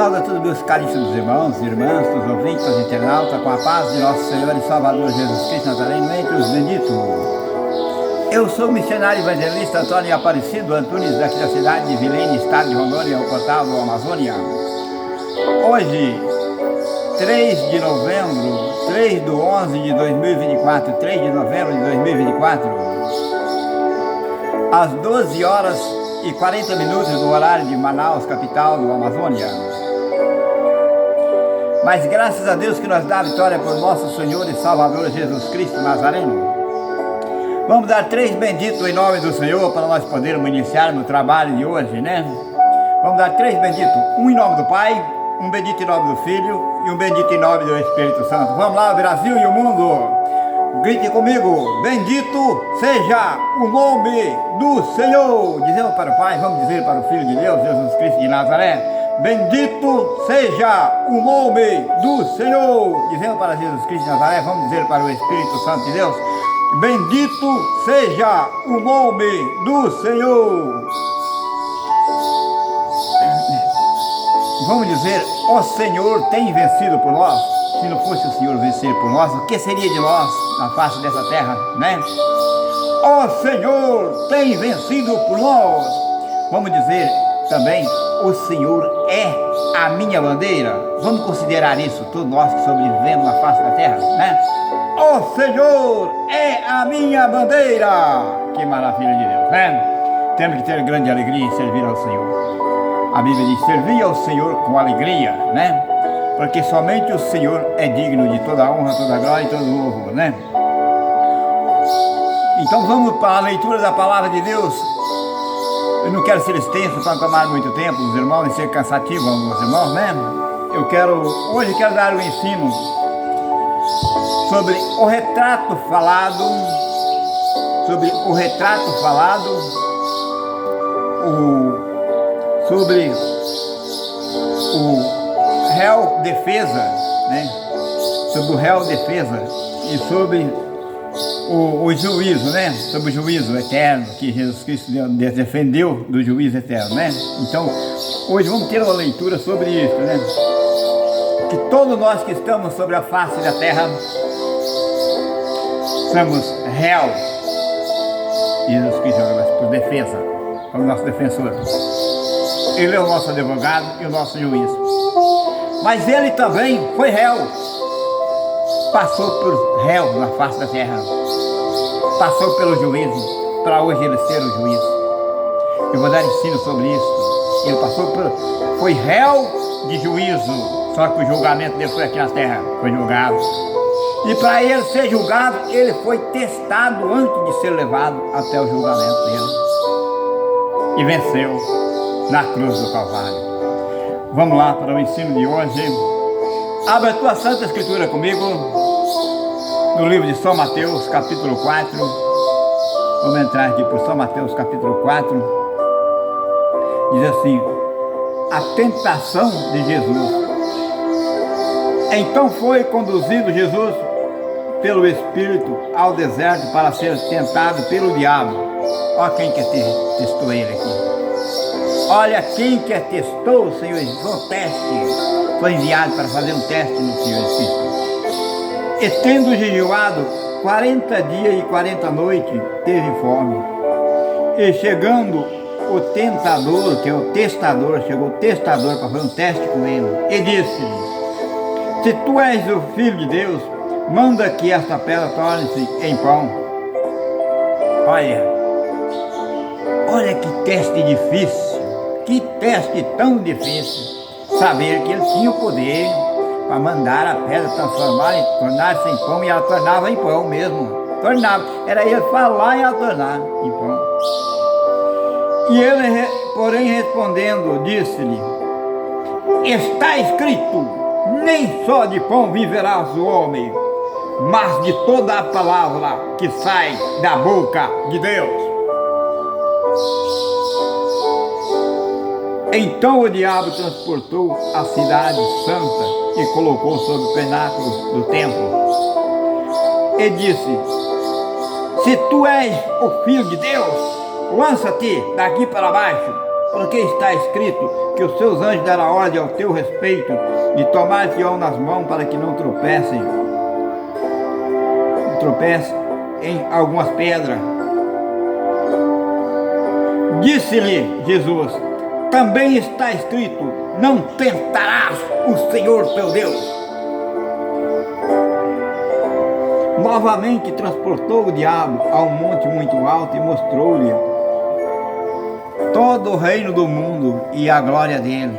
Saúde a todos meus caríssimos irmãos e irmãs, todos os ouvintes, todos os internautas, com a paz de nosso Senhor e Salvador Jesus Cristo Nazareno, entre os benditos. Eu sou o missionário evangelista Antônio Aparecido Antunes, daqui da cidade de Vilene, estado de Rondônia, o portal do Amazônia. Hoje, 3 de novembro, 3 de 11 de 2024, 3 de novembro de 2024, às 12 horas e 40 minutos do horário de Manaus, capital do Amazônia. Mas graças a Deus que nos dá a vitória por nosso Senhor e Salvador Jesus Cristo Nazareno. Vamos dar 3 benditos em nome do Senhor para nós podermos iniciar no trabalho de hoje, né? Vamos dar 3 benditos, um em nome do Pai, um bendito em nome do Filho e um bendito em nome do Espírito Santo. Vamos lá, Brasil e o mundo! Grite comigo, bendito seja o nome do Senhor. Dizemos para o Pai, vamos dizer para o Filho de Deus, Jesus Cristo de Nazaré. Bendito seja o nome do Senhor. Dizemos para Jesus Cristo de Nazaré, vamos dizer para o Espírito Santo de Deus. Bendito seja o nome do Senhor. Vamos dizer, o Senhor tem vencido por nós. Se não fosse o Senhor vencer por nós, o que seria de nós na face dessa terra, né? O Senhor tem vencido por nós. Vamos dizer também, o Senhor é a minha bandeira. Vamos considerar isso, todos nós que sobrevivemos na face da terra, né? O Senhor é a minha bandeira. Que maravilha de Deus, né? Temos que ter grande alegria em servir ao Senhor. A Bíblia diz, servir ao Senhor com alegria, né? Porque somente o Senhor é digno de toda a honra, toda a glória e todo o louvor, né? Então vamos para a leitura da palavra de Deus. Eu não quero ser extenso para não tomar muito tempo dos irmãos e ser cansativo aos meus irmãos, né? Hoje quero dar um ensino sobre o retrato falado, sobre o réu defesa, né? Sobre o réu defesa e sobre o juízo, né? Sobre o juízo eterno que Jesus Cristo defendeu do juízo eterno, né? Então, hoje vamos ter uma leitura sobre isso, né? Que todos nós que estamos sobre a face da terra somos réus. Jesus Cristo por defesa, é o nosso defensor. Ele é o nosso advogado e o nosso juiz. Mas ele também foi réu. Passou por réu na face da terra. Passou pelo juízo, para hoje ele ser o juiz. Eu vou dar ensino sobre isso. Ele foi réu de juízo, só que o julgamento dele foi aqui na terra, foi julgado. E para ele ser julgado, ele foi testado antes de ser levado até o julgamento dele. E venceu na cruz do Calvário. Vamos lá para o ensino de hoje. Abra a tua Santa Escritura comigo, no livro de São Mateus, capítulo 4. Vamos entrar aqui por São Mateus, capítulo 4. Diz assim, a tentação de Jesus. Então foi conduzido Jesus pelo Espírito ao deserto para ser tentado pelo diabo. Olha quem que testou ele aqui. Olha quem que testou o Senhor Jesus. Foi um teste. Foi enviado para fazer um teste no Senhor Cristo. E tendo jejuado 40 dias e 40 noites, teve fome. E chegando o tentador, que é o testador, chegou o testador para fazer um teste com ele. E disse-lhe, se tu és o Filho de Deus, manda que esta pedra torne-se em pão. Olha que teste difícil. Que teste tão difícil. Saber que ele tinha o poder para mandar a pedra transformar e tornar-se em pão, e ela tornava em pão mesmo. Tornava. Era ele falar e ela tornar em pão. E ele, porém, respondendo, disse-lhe, está escrito, nem só de pão viverá o homem, mas de toda a palavra que sai da boca de Deus. Então o diabo transportou a cidade santa e colocou sobre o pináculo do templo. E disse, se tu és o Filho de Deus, lança-te daqui para baixo, porque está escrito que os seus anjos darão ordem ao teu respeito e tomar-te nas mãos para que não tropece em algumas pedras. Disse-lhe Jesus: também está escrito: não tentarás o Senhor teu Deus. Novamente transportou o diabo a um monte muito alto e mostrou-lhe todo o reino do mundo e a glória dele.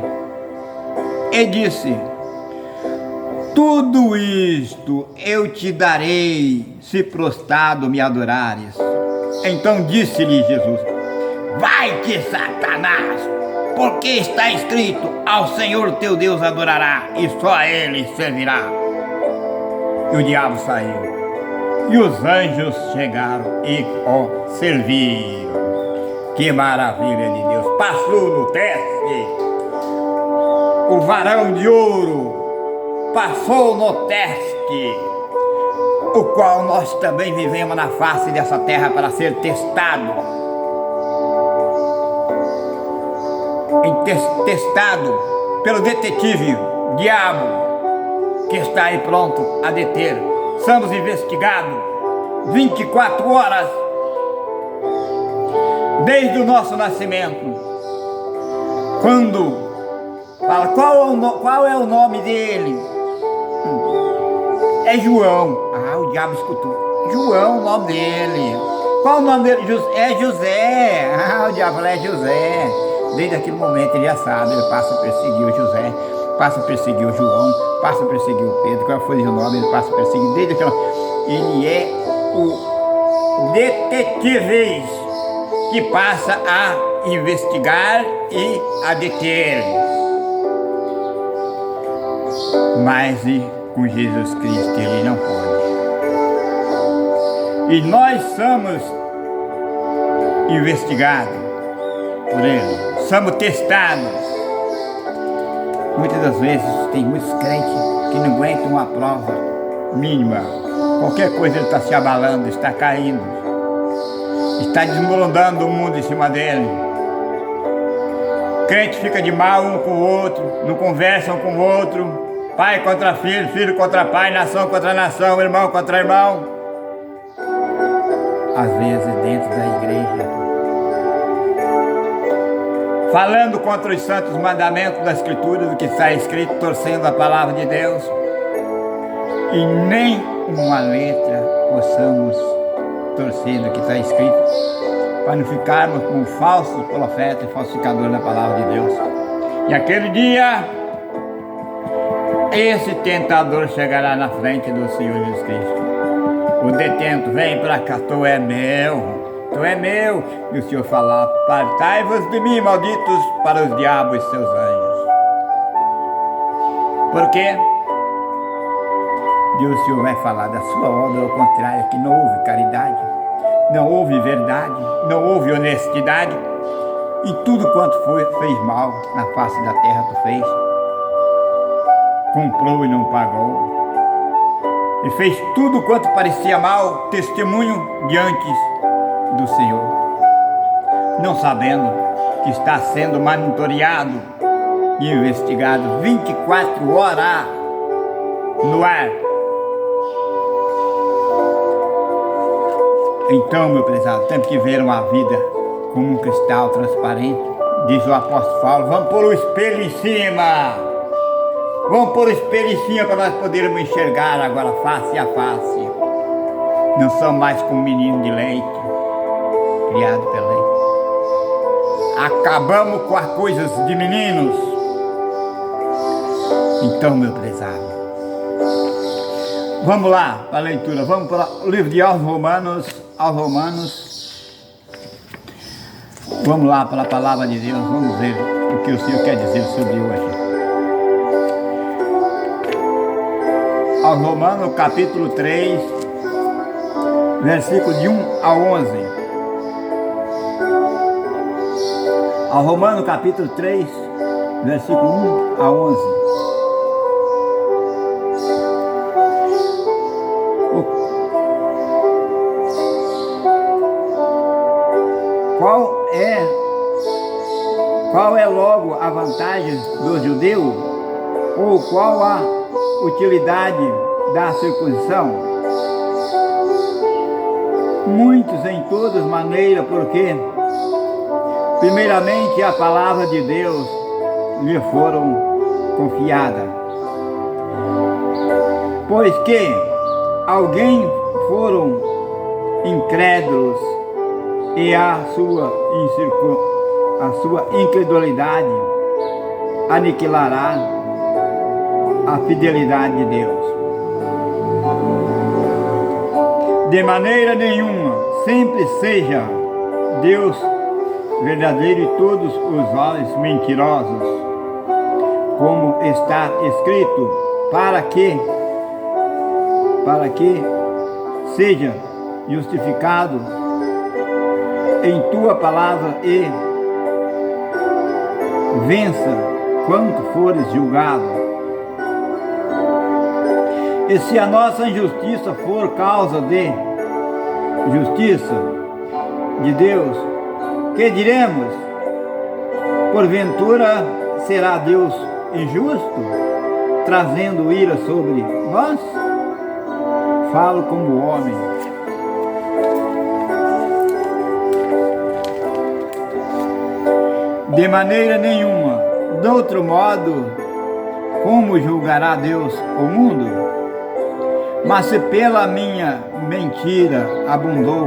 E disse: tudo isto eu te darei, se prostrado me adorares. Então disse-lhe Jesus: vai-te, Satanás, porque está escrito: ao Senhor teu Deus adorará e só a ele servirá. E o diabo saiu, e os anjos chegaram e o serviram. Que maravilha de Deus! Passou no teste. O varão de ouro passou no teste, o qual nós também vivemos na face dessa terra para ser testado. Testado pelo detetive diabo, que está aí pronto a deter. Somos investigados 24 horas desde o nosso nascimento. Quando fala qual é o nome dele, é João. Ah, o diabo escutou. João, o nome dele. Qual o nome dele? É José. Ah, o diabo fala: é José. Desde aquele momento ele já sabe, ele passa a perseguir o José, passa a perseguir o João, passa a perseguir o Pedro. Qual foi o nome? Ele passa a perseguir desde aquela... Ele é o detetive que passa a investigar e a deter. Mas com Jesus Cristo ele não pode. E nós somos investigados por ele, somos testados. Muitas das vezes tem muitos crentes que não aguentam uma prova mínima. Qualquer coisa ele está se abalando, está caindo, está desmoronando o mundo em cima dele. Crente fica de mal um com o outro, não conversam com o outro, pai contra filho, filho contra pai, nação contra nação, irmão contra irmão. Às vezes dentro da igreja, falando contra os santos mandamentos da Escritura, do que está escrito, torcendo a palavra de Deus, e nem uma letra possamos torcer do que está escrito, para não ficarmos como falsos profetas e falsificadores da palavra de Deus. E aquele dia, esse tentador chegará na frente do Senhor Jesus Cristo. O detento: vem para cá, tu é meu. Tu é meu. E o Senhor falar: apartai-vos de mim, malditos, para os diabos e seus anjos. Por quê? Deus, o Senhor vai falar da sua obra, ao contrário, que não houve caridade, não houve verdade, não houve honestidade, e tudo quanto fez mal na face da terra tu fez. Comprou e não pagou, e fez tudo quanto parecia mal, testemunho diante do Senhor, não sabendo que está sendo monitorado e investigado 24 horas no ar. Então, meu prezado, temos que ver uma vida como um cristal transparente. Diz o apóstolo Paulo: vamos pôr o espelho em cima. Vamos pôr o espelho em cima para nós podermos enxergar agora face a face. Não somos mais como menino de leite, criado pela lei. Acabamos com as coisas de meninos. Então, meu prezado, vamos lá para a leitura. Vamos para o livro de Romanos. Vamos lá para a palavra de Deus. Vamos ver o que o Senhor quer dizer sobre hoje. Aos Romanos, capítulo 3, versículo de 1 a 11. Aos Romanos, capítulo 3, versículo 1 a 11. Qual é logo a vantagem dos judeus? Ou qual a utilidade da circuncisão? Muitos em todas maneiras, porque primeiramente a palavra de Deus lhe foram confiada. Pois que alguém foram incrédulos e a sua incredulidade aniquilará a fidelidade de Deus. De maneira nenhuma, sempre seja Deus verdadeiro e todos os olhos mentirosos, como está escrito, para que seja justificado em tua palavra e vença quanto fores julgado. E se a nossa injustiça for causa de justiça de Deus, que diremos? Porventura será Deus injusto, trazendo ira sobre nós? Falo como homem. De maneira nenhuma, de outro modo, como julgará Deus o mundo? Mas se pela minha mentira abundou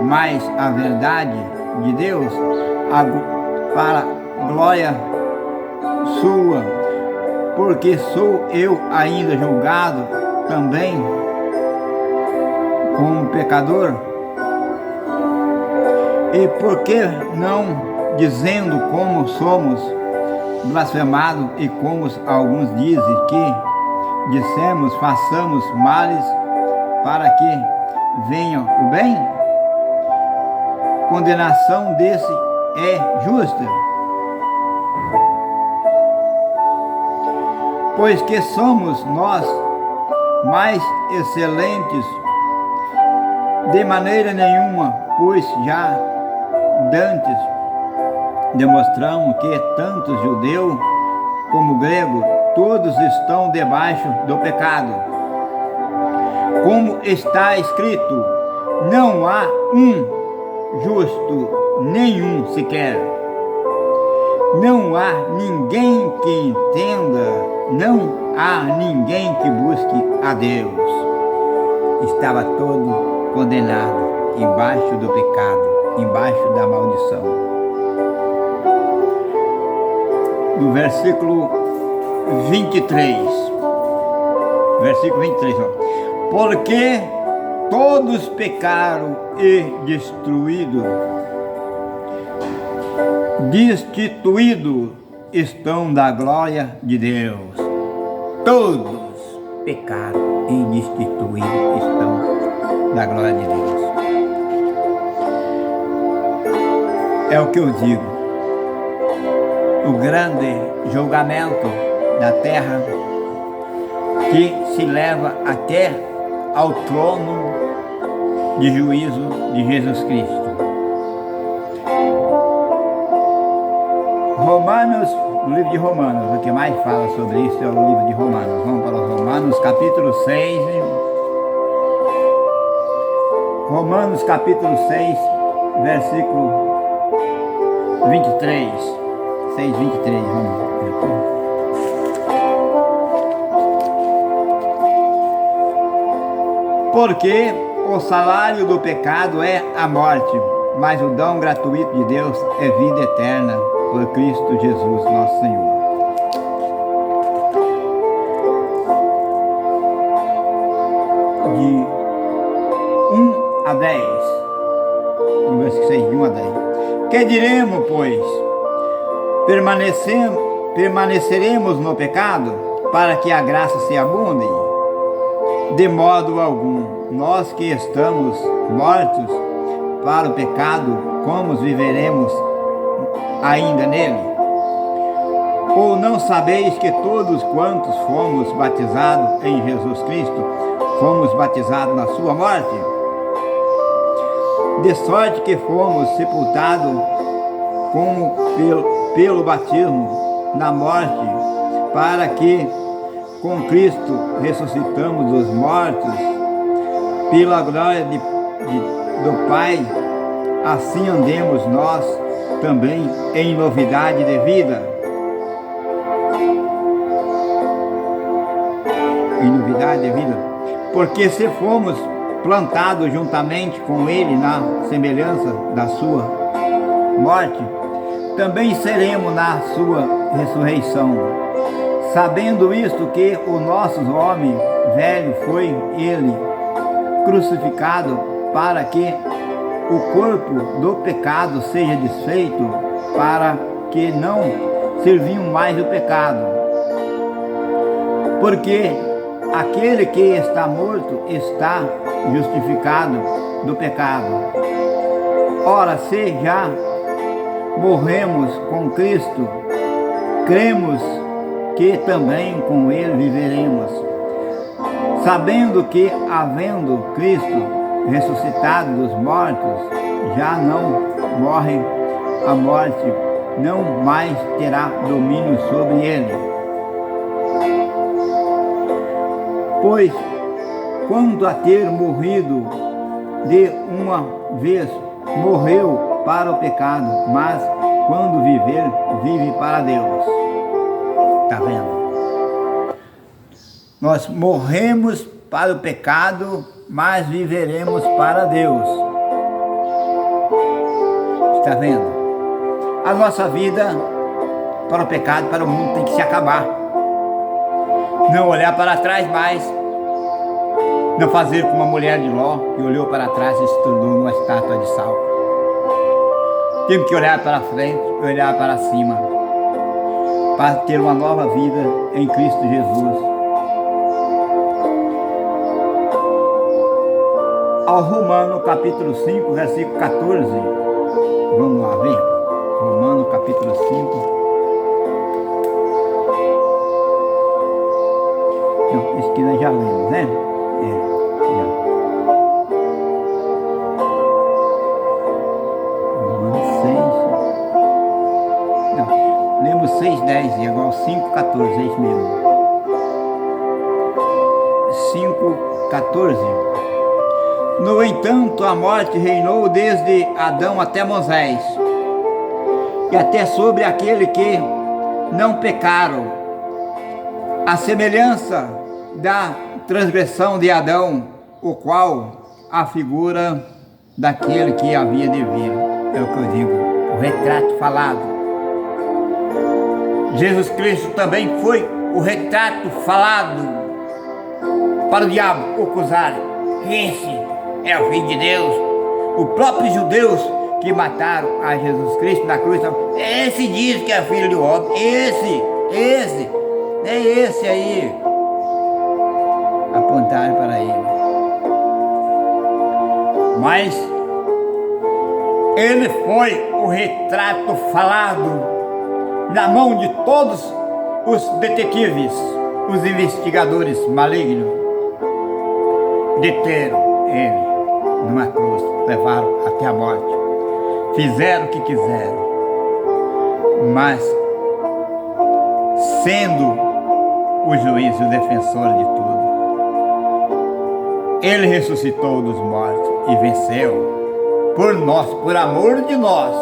mais a verdade de Deus, para glória sua, porque sou eu ainda julgado também como pecador? E por que não dizendo como somos blasfemados e como alguns dizem que dissemos, façamos males para que venha o bem? Condenação desse é justa, pois que somos nós mais excelentes? De maneira nenhuma, pois já dantes demonstramos que tanto judeu como grego todos estão debaixo do pecado. Como está escrito, não há um justo, nenhum sequer. Não há ninguém que entenda, não há ninguém que busque a Deus. Estava todo condenado, embaixo do pecado, embaixo da maldição. No versículo 23, ó. Porque todos pecaram e destituídos estão da glória de Deus. Todos pecaram e destituídos estão da glória de Deus. É o que eu digo. O grande julgamento da terra que se leva até ao trono de juízo de Jesus Cristo. Romanos, no livro de Romanos, o que mais fala sobre isso é o livro de Romanos. Vamos para os Romanos, capítulo 6. Romanos, capítulo 6, versículo 23. 6:23, vamos ver aqui. Porque o salário do pecado é a morte, mas o dom gratuito de Deus é vida eterna por Cristo Jesus, nosso Senhor. De 1 a 10, no versículo 6, de 1 a 10. Que diremos, pois? Permaneceremos no pecado para que a graça se abunde? De modo algum. Nós que estamos mortos para o pecado, como viveremos ainda nele? Ou não sabeis que todos quantos fomos batizados em Jesus Cristo, fomos batizados na sua morte? De sorte que fomos sepultados como pelo batismo na morte, para que com Cristo ressuscitamos dos mortos, pela glória do Pai, assim andemos nós também em novidade de vida. Em novidade de vida. Porque se fomos plantados juntamente com Ele na semelhança da sua morte, também seremos na sua ressurreição. Sabendo isto, que o nosso homem velho foi Ele crucificado, para que o corpo do pecado seja desfeito, para que não servimos mais do pecado. Porque aquele que está morto está justificado do pecado. Ora, se já morremos com Cristo, cremos que também com Ele viveremos, sabendo que, havendo Cristo ressuscitado dos mortos, já não morre, a morte não mais terá domínio sobre ele. Pois, quanto a ter morrido de uma vez, morreu para o pecado, mas quando viver, vive para Deus. Está vendo? Nós morremos para o pecado, mas viveremos para Deus. Está vendo? A nossa vida para o pecado, para o mundo, tem que se acabar. Não olhar para trás mais. Não fazer como a mulher de Ló, que olhou para trás e se tornou uma estátua de sal. Temos que olhar para frente e olhar para cima, para ter uma nova vida em Cristo Jesus. Ao Romano capítulo 5, versículo 14. Vamos lá ver. Romano capítulo 5. Não, esse aqui nós já lemos, né? Romanos 6. Não, lemos 6:10 e agora 5:14, é isso mesmo. 5:14. No entanto, a morte reinou desde Adão até Moisés, e até sobre aquele que não pecaram, a semelhança da transgressão de Adão, o qual a figura daquele que havia de vir. É o que eu digo, o retrato falado. Jesus Cristo também foi o retrato falado para o diabo acusar. Esse é o Filho de Deus. O próprio judeus que mataram a Jesus Cristo na cruz, esse diz que é filho do homem. Esse aí. Apontaram para ele. Mas ele foi o retrato falado na mão de todos os detetives, os investigadores malignos. Deteram ele numa cruz, levaram até a morte, fizeram o que quiseram, mas sendo o juiz e o defensor de tudo, ele ressuscitou dos mortos e venceu por nós, por amor de nós.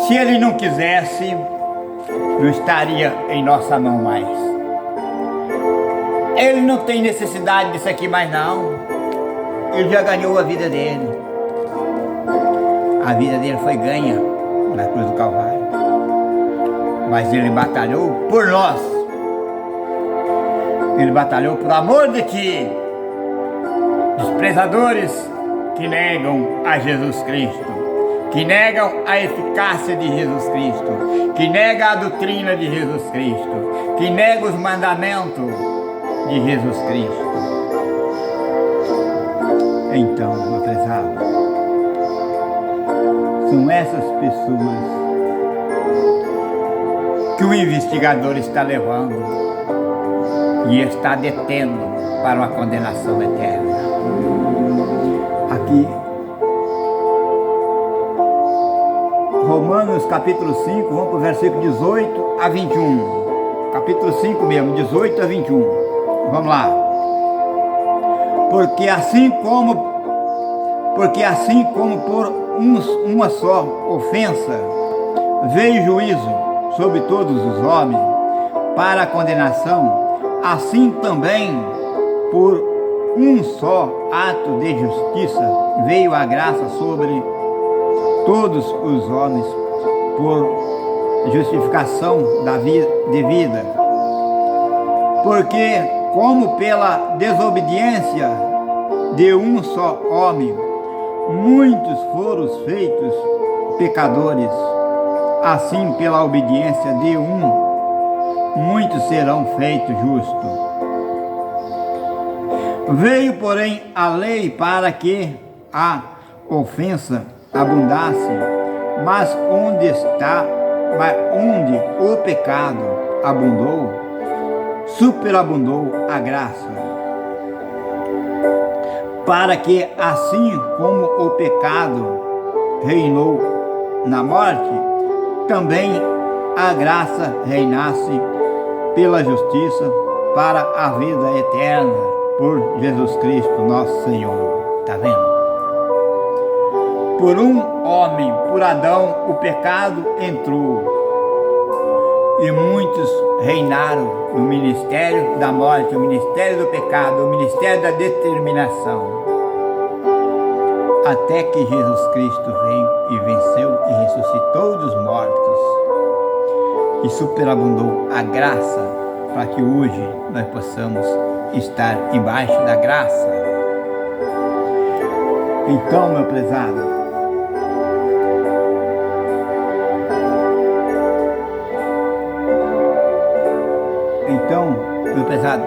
Se ele não quisesse, não estaria em nossa mão mais. Ele não tem necessidade disso aqui mais não. Ele já ganhou a vida dele. A vida dele foi ganha na cruz do Calvário. Mas ele batalhou por nós. Ele batalhou por amor de ti. Desprezadores que negam a Jesus Cristo, que negam a eficácia de Jesus Cristo, que negam a doutrina de Jesus Cristo, que negam os mandamentos de Jesus Cristo. Então, meu prezado, são essas pessoas que o investigador está levando e está detendo para uma condenação eterna. Aqui capítulo 5, vamos para o versículo 18 a 21. Capítulo 5 mesmo, 18 a 21. Vamos lá. Porque assim como por uma só ofensa veio juízo sobre todos os homens para a condenação, assim também por um só ato de justiça veio a graça sobre todos os homens por justificação da vida, de vida. Porque como pela desobediência de um só homem muitos foram feitos pecadores, assim pela obediência de muitos serão feitos justos. Veio, porém, a lei para que a ofensa abundasse, mas onde o pecado abundou, superabundou a graça, para que assim como o pecado reinou na morte, também a graça reinasse pela justiça para a vida eterna por Jesus Cristo nosso Senhor. Está vendo? Por um homem, por Adão, o pecado entrou e muitos reinaram no ministério da morte, o ministério do pecado, o ministério da determinação, até que Jesus Cristo veio e venceu e ressuscitou dos mortos e superabundou a graça para que hoje nós possamos estar embaixo da graça. Então, meu prezado,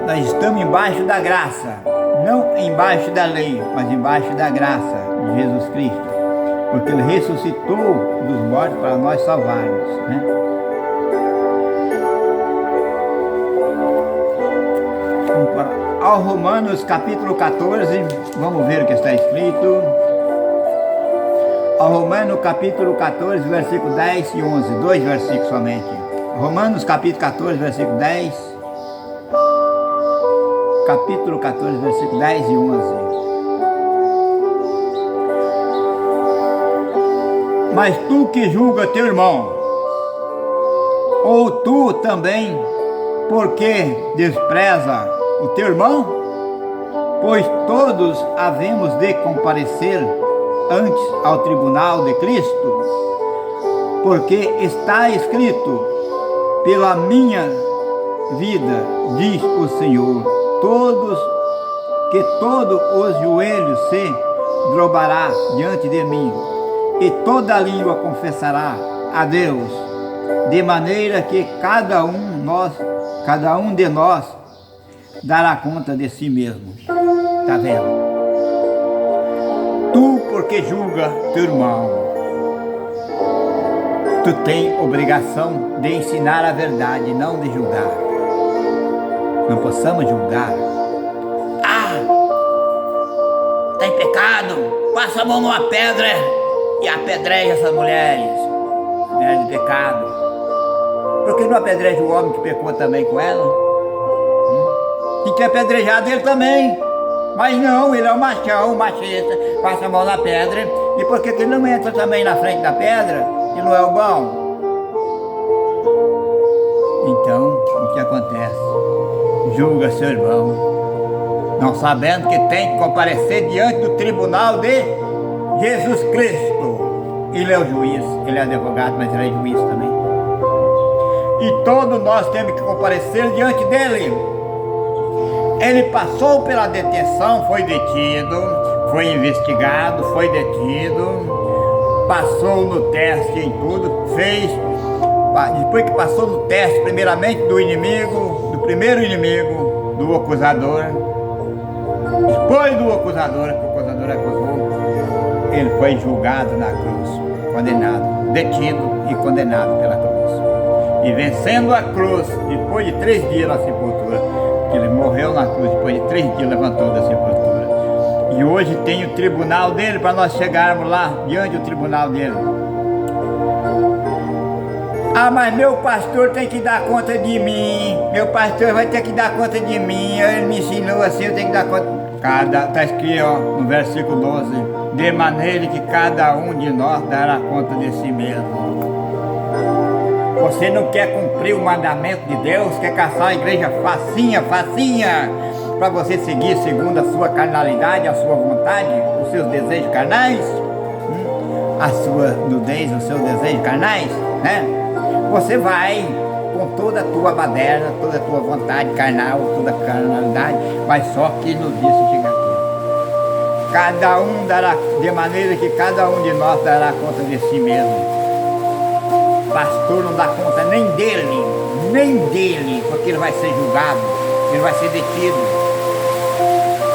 nós estamos embaixo da graça, não embaixo da lei, mas embaixo da graça de Jesus Cristo, porque Ele ressuscitou dos mortos para nós salvarmos, né? Vamos para ao Romanos capítulo 14, vamos ver o que está escrito. Ao Romanos capítulo 14, versículo 10 e 11, 2 versículos somente. Romanos capítulo 14, versículo 10. Capítulo 14, versículo 10 e 11. Mas tu que julga teu irmão, ou tu também, porque despreza o teu irmão? Pois todos havemos de comparecer antes ao tribunal de Cristo, porque está escrito: pela minha vida, diz o Senhor, todos os joelhos se dobrará diante de mim, e toda língua confessará a Deus, de maneira que cada um de nós dará conta de si mesmo. Está vendo? Tu, porque julga teu irmão, tu tem obrigação de ensinar a verdade, não de julgar. Não possamos julgar. Está em pecado, passa a mão numa pedra e apedreja essas mulheres de pecado. Por que não apedreja o homem que pecou também com ela? E que apedrejado ele também. Mas não, ele é um machão, um machista, passa a mão na pedra. E por que ele não entra também na frente da pedra? E não é o bom? Então, o que acontece? Julga seu irmão, não sabendo que tem que comparecer diante do tribunal de Jesus Cristo. Ele é o juiz, ele é advogado, mas ele é juiz também. E todos nós temos que comparecer diante dele. Ele passou pela detenção, foi detido, foi investigado, foi detido, passou no teste em tudo, fez, depois que passou no teste, primeiramente do inimigo, do primeiro inimigo, do acusador, depois do acusador, que o acusador acusou, ele foi julgado na cruz, condenado, detido e condenado pela cruz. E vencendo a cruz, depois de 3 dias na sepultura, que ele morreu na cruz, depois de 3 dias levantou da sepultura. E hoje tem o tribunal dele para nós chegarmos lá, diante do tribunal dele. Ah, mas meu pastor tem que dar conta de mim. Meu pastor vai ter que dar conta de mim. Ele me ensinou assim, eu tenho que dar conta. Está escrito ó, no versículo 12. De maneira que cada um de nós dará conta de si mesmo. Você não quer cumprir o mandamento de Deus? Quer caçar a igreja facinha, facinha? Para você seguir segundo a sua carnalidade, a sua vontade, os seus desejos carnais? A sua nudez, os seus desejos carnais, né? Você vai com toda a tua baderna, toda a tua vontade carnal, toda a carnalidade, mas só que no dia se chegar aqui. Cada um dará, de maneira que cada um de nós dará conta de si mesmo. Pastor não dá conta nem dele, porque ele vai ser julgado, ele vai ser detido.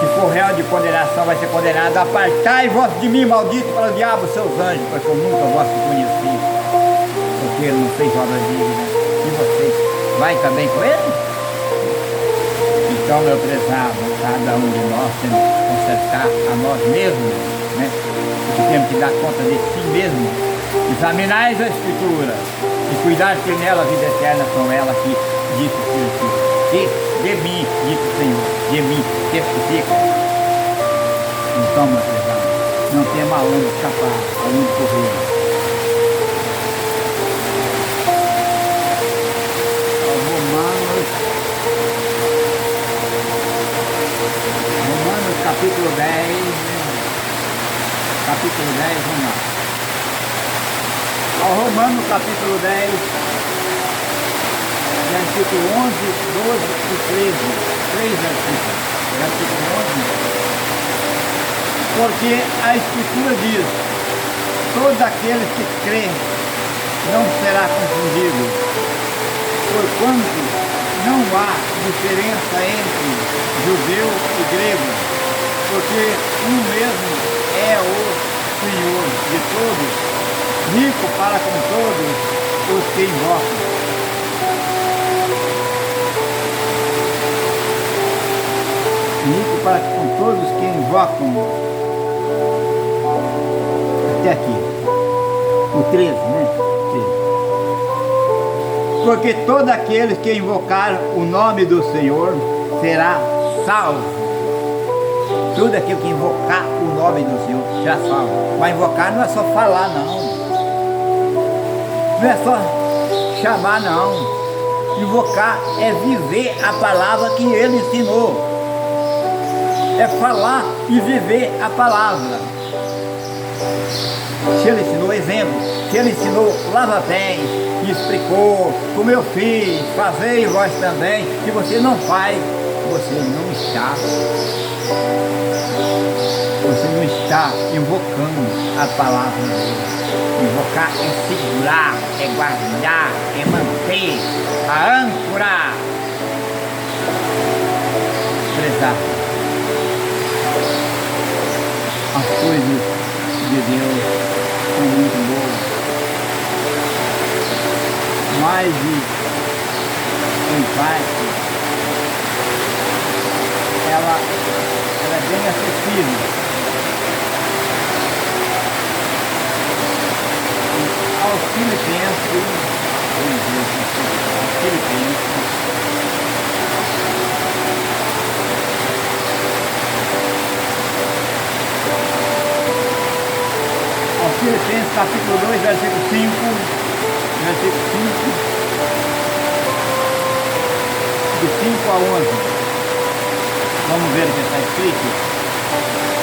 Se for réu de condenação, vai ser condenado. Apartai-vos de mim, maldito para o diabo, seus anjos, porque eu nunca vos conheci. Porque ele não fez obra digna. E vocês, vai também com ele? Então, meu prezado, cada um de nós temos que consertar a nós mesmos, né? Porque temos que dar conta de si mesmo. Examinais a Escritura e cuidar que nela a vida eterna com ela que disse o Espírito. E de mim, disse o Senhor, de mim, testifica. Então, meu prezado, não tem aonde escapar, aonde correr. Romanos capítulo 10, vamos lá. Ao Romanos capítulo 10, versículo 11, 12 e 13, 3 versículos, versículo 11, porque a Escritura diz, todo aquele que crê não será confundido, porquanto não há diferença entre judeu e grego, porque um mesmo é o Senhor de todos, rico para com todos os que invocam. Rico para com todos que invocam. Até aqui. O 13, né? 13. Porque todo aquele que invocar o nome do Senhor será salvo. Todo aquele que invocar o nome do Senhor será salvo. Mas invocar não é só falar, não. Não é só chamar, não. Invocar é viver a palavra que ele ensinou. É falar e viver a palavra. Se ele ensinou exemplo, se ele ensinou lava pés, explicou como eu fiz, fazei vós também. Se você não faz, você não está invocando a palavra de Deus. Invocar é segurar, é guardar, é manter, a âncora. Prezar. As coisas de Deus são muito boas. Mais de em parte, ela é bem acessível. Aos Filipenses, Filipenses capítulo 2, versículo 5, de 5 a 11. Vamos ver o que está escrito.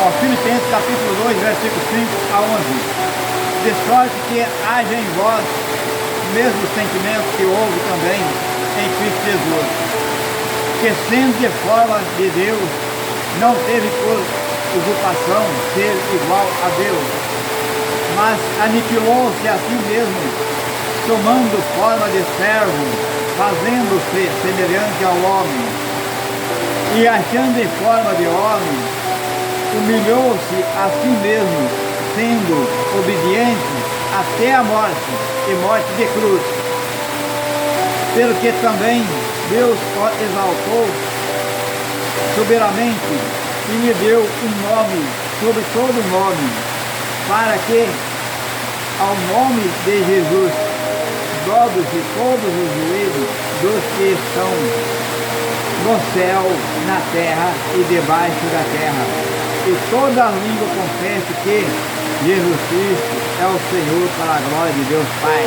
Ó, Filipenses capítulo 2, versículo 5 a 11. De sorte que haja em vós o mesmo sentimento que houve também em Cristo Jesus, que sendo de forma de Deus, não teve por usurpação ser igual a Deus, mas aniquilou-se a si mesmo, tomando forma de servo, fazendo-se semelhante ao homem, e achando em forma de homem, humilhou-se a si mesmo, sendo obediente até a morte, e morte de cruz. Pelo que também Deus o exaltou soberanamente e lhe deu um nome sobre todo nome, para que ao nome de Jesus dobros de todos os joelhos dos que estão no céu, na terra e debaixo da terra. E toda a língua confesse que Jesus Cristo é o Senhor, para a glória de Deus Pai.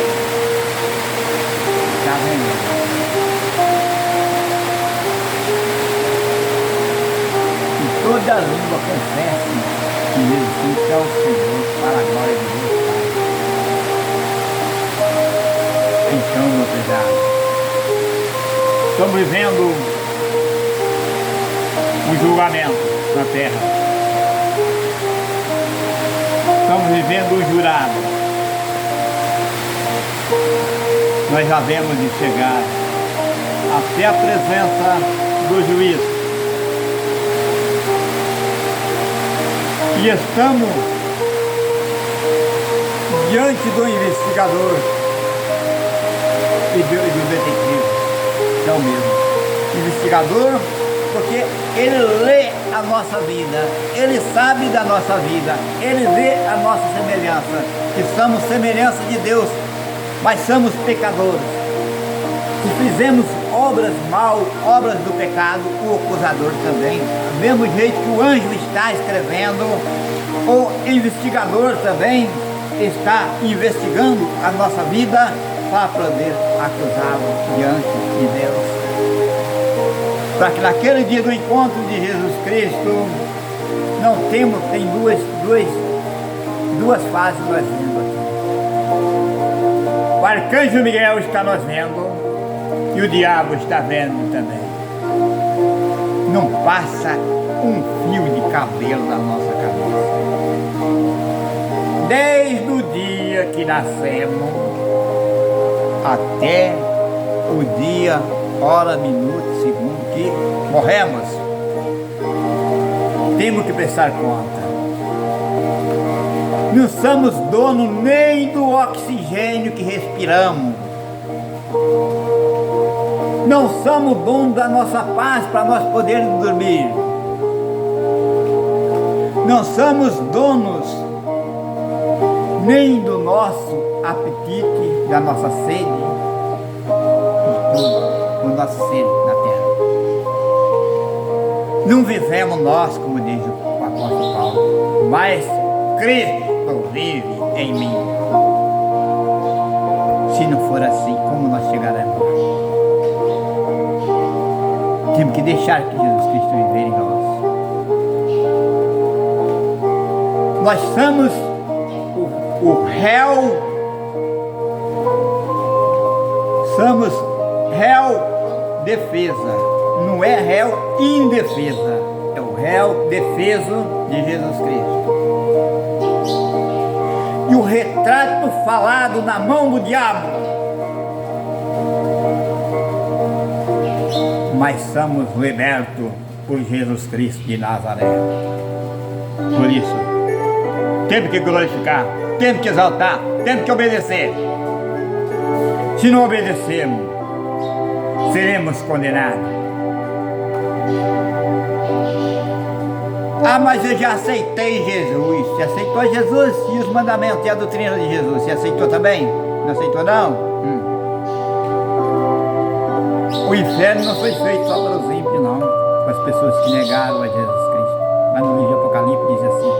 Está vendo? E toda a língua confesse que Jesus Cristo é o Senhor, para a glória de Deus Pai. Então, meu prezado, estamos vivendo um julgamento na terra. Estamos vivendo um jurado. Nós já havemos de chegar até a presença do juiz. E estamos diante do investigador e do detetive, que é o mesmo. Investigador, porque ele lê a nossa vida, ele sabe da nossa vida, ele vê a nossa semelhança, que somos semelhança de Deus, mas somos pecadores. Se fizemos obras mal, obras do pecado, o acusador também, do mesmo jeito que o anjo está escrevendo, o investigador também está investigando a nossa vida para poder acusá-lo diante de Deus. Para que naquele dia do encontro de Jesus Cristo, não tem duas fases nós vendo aqui. O arcanjo Miguel está nos vendo e o diabo está vendo também. Não passa um fio de cabelo da nossa cabeça. Desde o dia que nascemos até o dia, hora, minuto, segundo que morremos, temos que prestar conta. Não somos donos nem do oxigênio que respiramos. Não somos donos da nossa paz para nós podermos dormir. Não somos donos nem do nosso apetite, da nossa sede, de tudo. O nosso ser na terra. Não vivemos nós, como diz o apóstolo Paulo, mas Cristo vive em mim. Se não for assim, como nós chegaremos lá? Temos que deixar que Jesus Cristo viver em nós. Nós somos o réu, somos réu defesa, não é réu indefesa, é o réu defeso de Jesus Cristo. E o retrato falado na mão do diabo. Mas somos libertos por Jesus Cristo de Nazaré. Por isso, temos que glorificar, temos que exaltar, temos que obedecer. Se não obedecermos, seremos condenados. Ah, mas eu já aceitei Jesus. Você aceitou Jesus e os mandamentos e a doutrina de Jesus? Você aceitou também? Não aceitou não? O inferno não foi feito só para os ímpios não, para as pessoas que negaram a Jesus Cristo. Mas no livro de Apocalipse diz assim: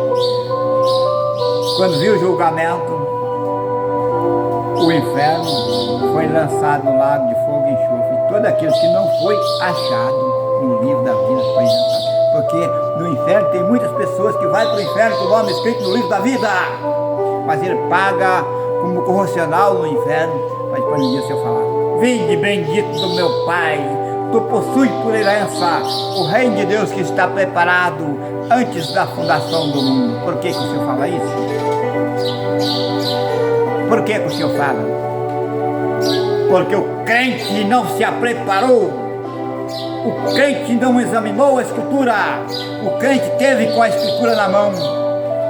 quando viu o julgamento, o inferno foi lançado no lago de fogo e enxofre, e todo aquele que não foi achado no livro da vida foi lançado. Porque no inferno tem muitas pessoas que vão para o inferno com o nome escrito no livro da vida, mas ele paga como correcional no inferno. Mas depois um dia se eu falar: vinde bendito do meu Pai, tu possui por herança o reino de Deus que está preparado antes da fundação do mundo. Por que o Senhor fala isso? Por que o Senhor fala? Porque o crente não se preparou. O crente não examinou a Escritura. O crente teve com a Escritura na mão,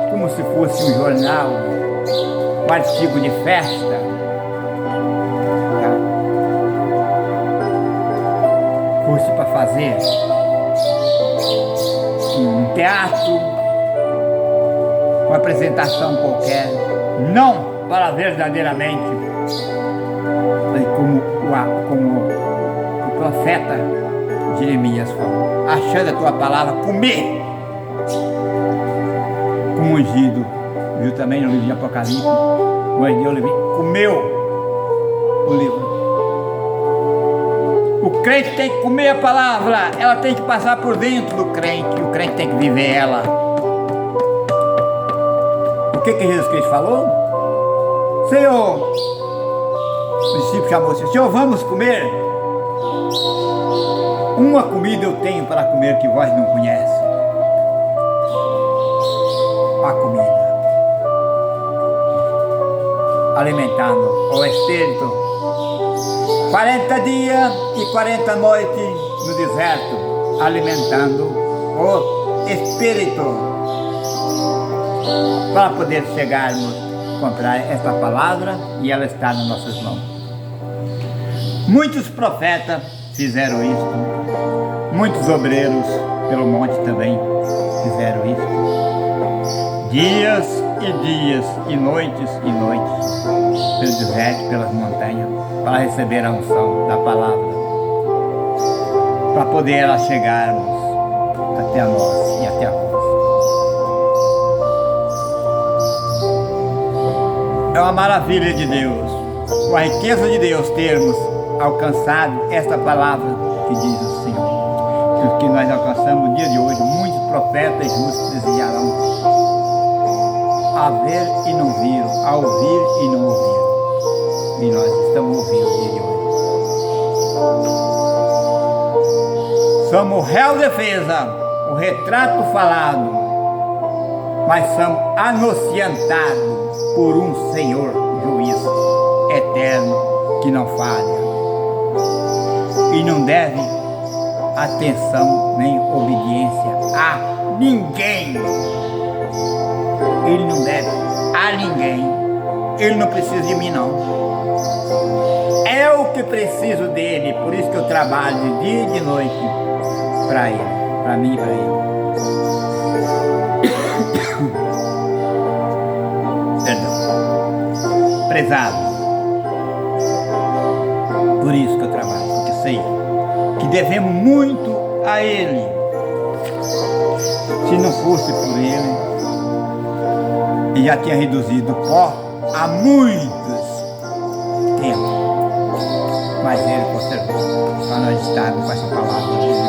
como se fosse um jornal, um artigo de festa. Fosse para fazer um teatro, uma apresentação qualquer, não para verdadeiramente como o profeta Jeremias falou, achando a tua palavra, comer como ungido, viu também no livro de Apocalipse, o anjo de Deus comeu o livro. O crente tem que comer a palavra, ela tem que passar por dentro do crente, o crente tem que viver ela. O que Jesus Cristo falou? Senhor, o discípulo chamou assim, Senhor, vamos comer? Uma comida eu tenho para comer que vós não conhece. A comida. Alimentando o Espírito. 40 dias e 40 noites no deserto, alimentando o Espírito, para poder chegarmos a comprar esta palavra e ela está nas nossas mãos. Muitos profetas fizeram isso, muitos obreiros pelo monte também fizeram isso. Dias e dias e noites pelo deserto, pelas montanhas, para receber a unção da palavra, para poder ela chegarmos até a nós e até a vós. É uma maravilha de Deus, uma riqueza de Deus termos alcançado esta palavra que diz o Senhor. Porque nós alcançamos no dia de hoje, muitos profetas justos desviarão, a ver e não viram, a ouvir e não ouviram. E nós estamos ouvindo o dia de hoje. Somos réu defesa, o retrato falado, mas somos anunciantados por um Senhor juiz eterno que não falha e não deve atenção nem obediência a ninguém. Ele não deve a ninguém. Ele não precisa de mim, não. É o que preciso dele, por isso que eu trabalho de dia e de noite para ele, para mim e para ele. Perdão. Prezado. Por isso que eu trabalho, porque sei que devemos muito a ele. Se não fosse por ele, ele já tinha reduzido o pó há muitos tempos. Mas ele conservou para nós estarmos com essa palavra de hoje.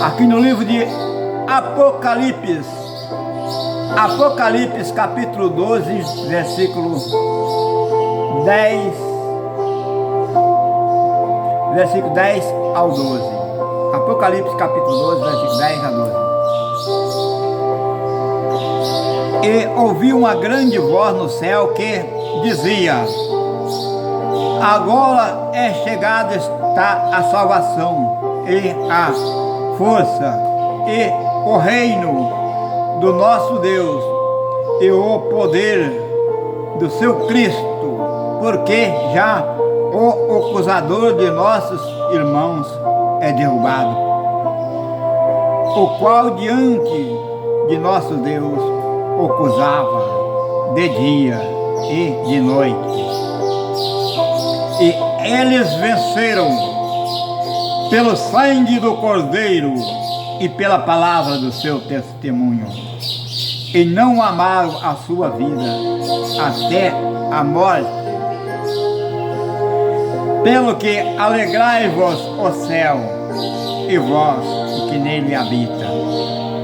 Aqui no livro de Apocalipse, capítulo 12, versículo 10 ao 12. Apocalipse capítulo 12, versículo 10 a 12. E ouvi uma grande voz no céu que dizia: agora é chegada está a salvação e a força e o reino do nosso Deus e o poder do seu Cristo, porque já o acusador de nossos irmãos é derrubado, o qual diante de nosso Deus acusava de dia e de noite. E eles venceram pelo sangue do Cordeiro e pela palavra do seu testemunho, e não amaram a sua vida até a morte. Pelo que alegrai-vos, ó céu, e vós que nele habita.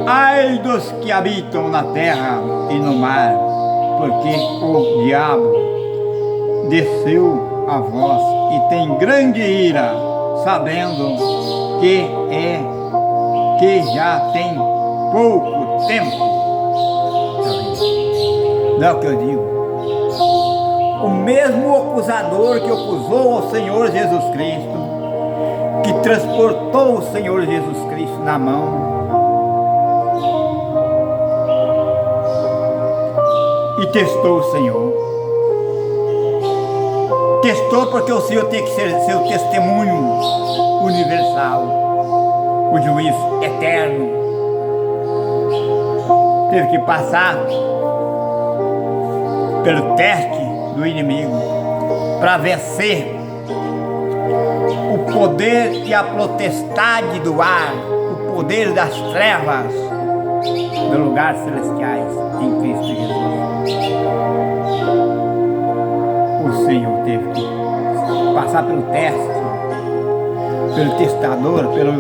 Ai dos que habitam na terra e no mar, porque o diabo desceu a vós e tem grande ira, sabendo que já tem pouco tempo. Não é o que eu digo. O mesmo acusador que acusou o Senhor Jesus Cristo, que transportou o Senhor Jesus Cristo na mão, e testou o Senhor. Testou porque o Senhor tem que ser seu testemunho universal, o juiz eterno. Teve que passar pelo teste do inimigo, para vencer o poder e a potestade do ar, o poder das trevas, dos lugares celestiais em Cristo Jesus. O Senhor teve que passar pelo teste, pelo testador, pelo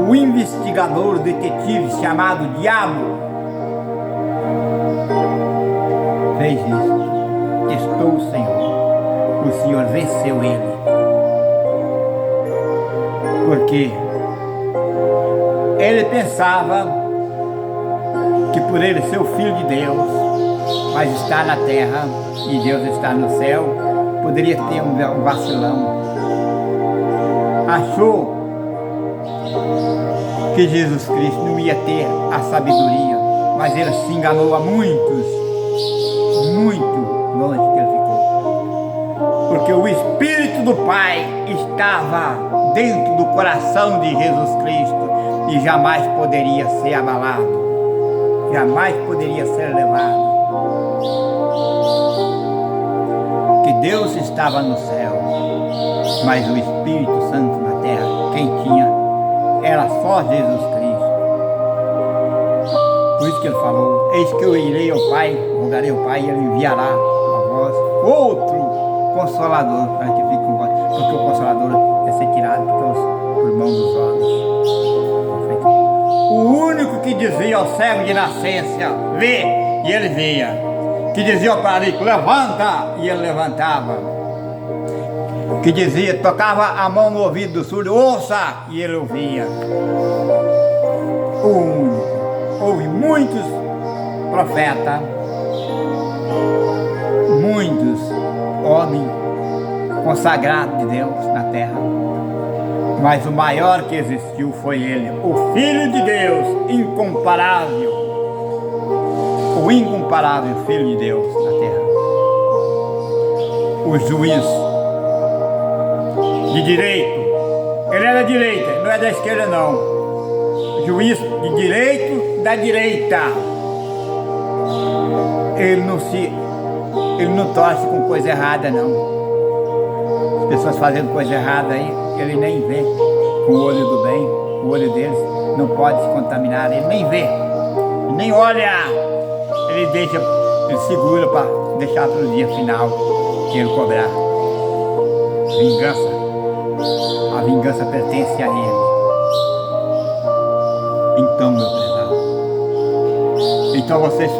o investigador, o detetive chamado Diabo. Fez isso. Testou o Senhor. O Senhor venceu ele. Porque ele pensava que por ele ser o Filho de Deus, mas estar na terra e Deus está no céu, poderia ter um vacilão. Achou que Jesus Cristo não ia ter a sabedoria, mas ele se enganou a muitos, muito longe que ele ficou. Porque o Espírito do Pai estava dentro do coração de Jesus Cristo e jamais poderia ser abalado, jamais poderia ser levado. Que Deus estava no céu, mas o Espírito Santo na terra, quem tinha era só Jesus Cristo. Por isso que ele falou: eis que eu irei ao Pai, rogarei ao Pai, e ele enviará a vós outro Consolador, para que fique com vós, porque o Consolador é ser tirado por mão dos olhos. O único que dizia ao cego de nascença: vê, e ele via. Que dizia ao paralítico: levanta, e ele levantava. Que dizia, tocava a mão no ouvido do surdo: ouça, e ele ouvia. O único. Houve muitos profetas, muitos homens consagrados de Deus na terra, mas o maior que existiu foi ele, o Filho de Deus, incomparável, o incomparável Filho de Deus na terra, o juiz de direito. Ele é da direita, não é da esquerda não. Juiz de direito da direita. Ele não torce com coisa errada não. As pessoas fazendo coisa errada aí, ele nem vê com o olho do bem. O olho deles não pode se contaminar, ele nem vê, nem olha. Ele segura para deixar para o dia final que ele cobrar. Vingança. A vingança pertence a ele. Então, meu prezado, então vocês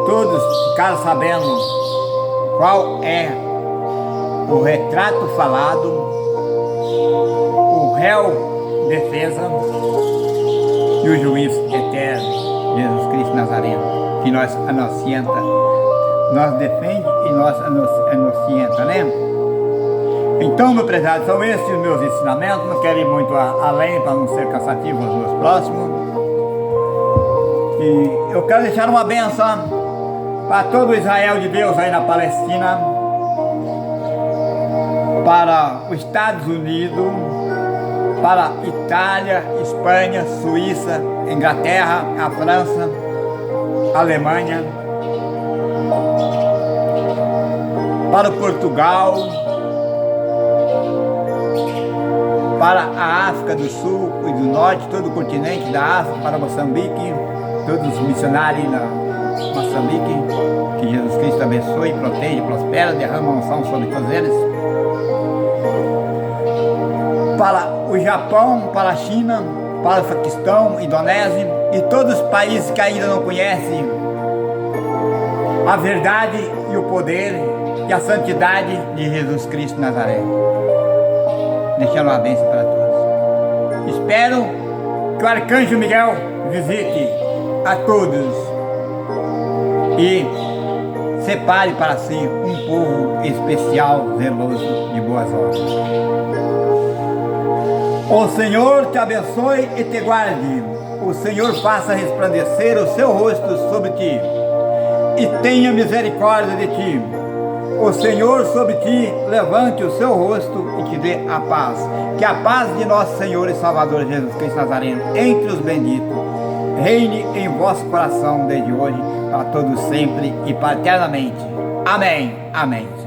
todos ficaram sabendo qual é o retrato falado, o réu defesa e o juiz eterno, Jesus Cristo Nazareno, que nós anunciamos, nós defende e nós anunciamos, né? Então, meu prezado, são esses os meus ensinamentos. Não quero ir muito além para não ser cansativo aos meus próximos. E eu quero deixar uma bênção para todo o Israel de Deus aí na Palestina, para os Estados Unidos, para Itália, Espanha, Suíça, Inglaterra, a França, a Alemanha, para Portugal, para a África do Sul e do Norte, todo o continente da África, para Moçambique, todos os missionários na Moçambique, que Jesus Cristo abençoe, protege, prospera, derrama unção sobre todos eles. Para o Japão, para a China, para o Paquistão, Indonésia e todos os países que ainda não conhecem a verdade e o poder e a santidade de Jesus Cristo Nazaré. Deixando uma bênção para todos. Espero que o Arcanjo Miguel visite a todos e separe para si um povo especial, zeloso de boas obras. O Senhor te abençoe e te guarde. O Senhor faça resplandecer o seu rosto sobre ti e tenha misericórdia de ti. O Senhor sobre ti levante o seu rosto e te dê a paz. Que a paz de nosso Senhor e Salvador Jesus Cristo Nazareno, entre os benditos, reine em vosso coração desde hoje, para todos sempre e para eternamente. Amém. Amém.